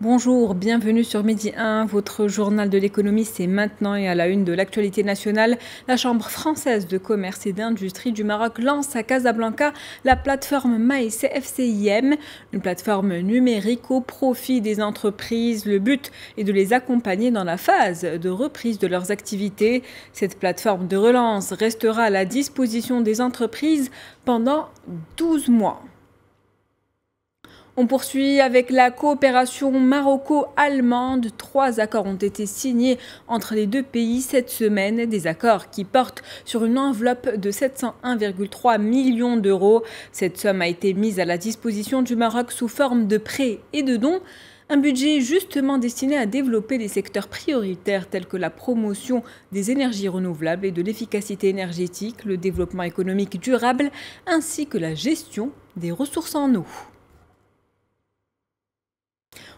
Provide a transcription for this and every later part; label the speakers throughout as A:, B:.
A: Bonjour, bienvenue sur Midi 1, votre journal de l'économie, c'est maintenant et à la une de l'actualité nationale. La Chambre française de commerce et d'industrie du Maroc lance à Casablanca la plateforme Maïs FCIM, une plateforme numérique au profit des entreprises. Le but est de les accompagner dans la phase de reprise de leurs activités. Cette plateforme de relance restera à la disposition des entreprises pendant 12 mois. On poursuit avec la coopération maroco-allemande. 3 accords ont été signés entre les deux pays cette semaine. Des accords qui portent sur une enveloppe de 701,3 millions d'euros. Cette somme a été mise à la disposition du Maroc sous forme de prêts et de dons. Un budget justement destiné à développer les secteurs prioritaires tels que la promotion des énergies renouvelables et de l'efficacité énergétique, le développement économique durable ainsi que la gestion des ressources en eau.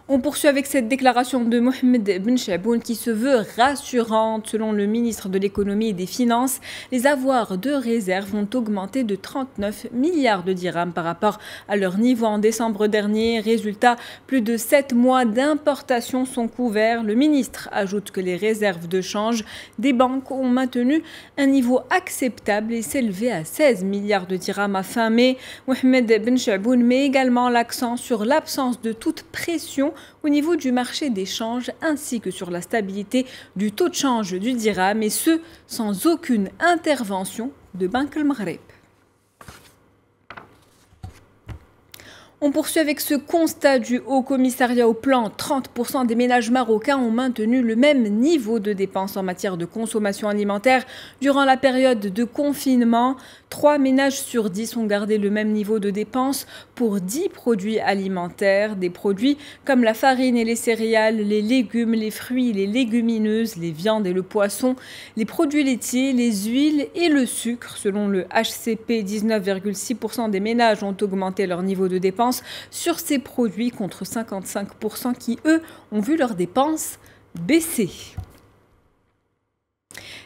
A: On poursuit avec cette déclaration de Mohamed Ben Chaboun qui se veut rassurante. Selon le ministre de l'économie et des finances, les avoirs de réserve vont augmenter de 39 milliards de dirhams par rapport à leur niveau en décembre dernier. Résultat, plus de 7 mois d'importation sont couverts. Le ministre ajoute que les réserves de change des banques ont maintenu un niveau acceptable et s'élevaient à 16 milliards de dirhams à fin mai. Mohamed Ben Chaboun met également l'accent sur l'absence de toute pression au niveau du marché des changes ainsi que sur la stabilité du taux de change du dirham et ce sans aucune intervention de Banque El Maghreb. On poursuit avec ce constat du Haut Commissariat au Plan. 30% des ménages marocains ont maintenu le même niveau de dépenses en matière de consommation alimentaire durant la période de confinement. 3 ménages sur 10 ont gardé le même niveau de dépenses pour 10 produits alimentaires. Des produits comme la farine et les céréales, les légumes, les fruits, les légumineuses, les viandes et le poisson, les produits laitiers, les huiles et le sucre. Selon le HCP, 19,6% des ménages ont augmenté leur niveau de dépenses sur ces produits contre 55% qui, eux, ont vu leurs dépenses baisser.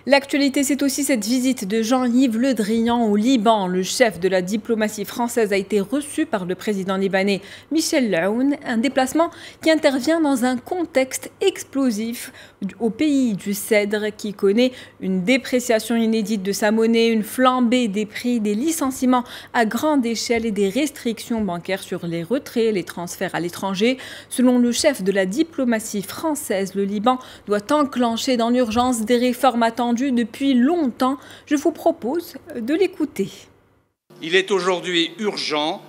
A: L'actualité, c'est aussi cette visite de Jean-Yves Le Drian au Liban. Le chef de la diplomatie française a été reçu par le président libanais Michel Aoun, un déplacement qui intervient dans un contexte explosif au pays du cèdre qui connaît une dépréciation inédite de sa monnaie, une flambée des prix, des licenciements à grande échelle et des restrictions bancaires sur les retraits, les transferts à l'étranger. Selon le chef de la diplomatie française, le Liban doit enclencher dans l'urgence des réformes attendues depuis longtemps. Je vous propose de l'écouter.
B: Il est aujourd'hui urgent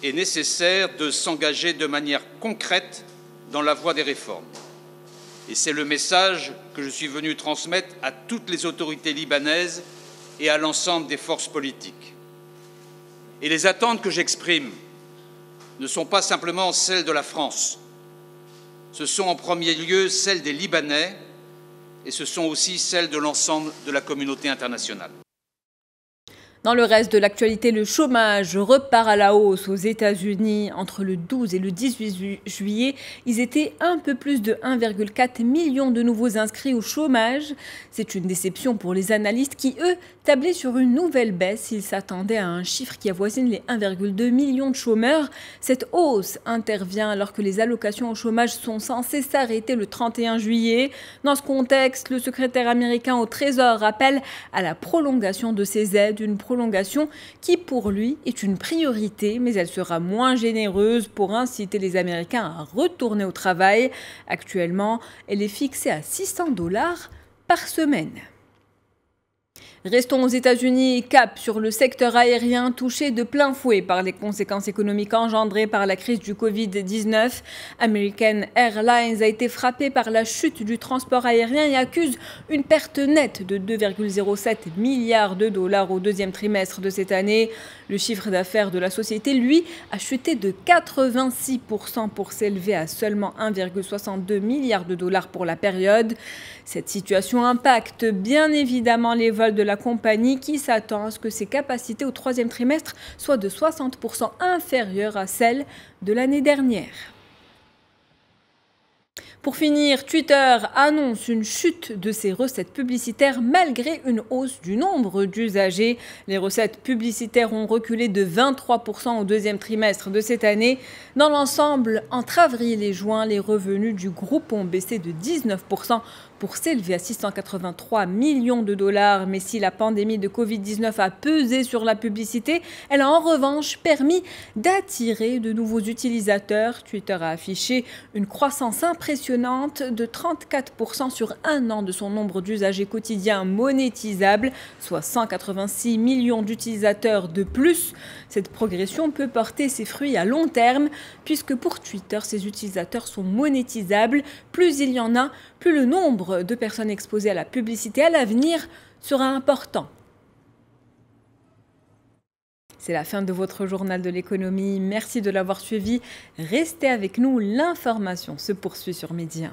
B: et nécessaire de s'engager de manière concrète dans la voie des réformes. Et c'est le message que je suis venu transmettre à toutes les autorités libanaises et à l'ensemble des forces politiques. Et les attentes que j'exprime ne sont pas simplement celles de la France. Ce sont en premier lieu celles des Libanais et ce sont aussi celles de l'ensemble de la communauté internationale.
A: Dans le reste de l'actualité, le chômage repart à la hausse aux États-Unis. Entre le 12 et le 18 juillet, ils étaient un peu plus de 1,4 million de nouveaux inscrits au chômage. C'est une déception pour les analystes qui, eux, tablaient sur une nouvelle baisse. Ils s'attendaient à un chiffre qui avoisine les 1,2 million de chômeurs. Cette hausse intervient alors que les allocations au chômage sont censées s'arrêter le 31 juillet. Dans ce contexte, le secrétaire américain au Trésor appelle à la prolongation de ces aides, une prolongation qui pour lui est une priorité, mais elle sera moins généreuse pour inciter les Américains à retourner au travail. Actuellement, elle est fixée à $600 par semaine. Restons aux États-Unis, cap sur le secteur aérien touché de plein fouet par les conséquences économiques engendrées par la crise du Covid-19. American Airlines a été frappé par la chute du transport aérien et accuse une perte nette de 2,07 milliards de dollars au deuxième trimestre de cette année. Le chiffre d'affaires de la société, lui, a chuté de 86% pour s'élever à seulement 1,62 milliard de dollars pour la période. Cette situation impacte bien évidemment les vols de la compagnie qui s'attend à ce que ses capacités au troisième trimestre soient de 60% inférieures à celles de l'année dernière. Pour finir, Twitter annonce une chute de ses recettes publicitaires malgré une hausse du nombre d'usagers. Les recettes publicitaires ont reculé de 23% au deuxième trimestre de cette année. Dans l'ensemble, entre avril et juin, les revenus du groupe ont baissé de 19% pour s'élever à 683 millions de dollars. Mais si la pandémie de Covid-19 a pesé sur la publicité, elle a en revanche permis d'attirer de nouveaux utilisateurs. Twitter a affiché une croissance impressionnante de 34% sur un an de son nombre d'usagers quotidiens monétisables, soit 186 millions d'utilisateurs de plus. Cette progression peut porter ses fruits à long terme, puisque pour Twitter, ses utilisateurs sont monétisables. Plus il y en a, plus le nombre de personnes exposées à la publicité à l'avenir sera important. C'est la fin de votre journal de l'économie. Merci de l'avoir suivi. Restez avec nous, l'information se poursuit sur Média.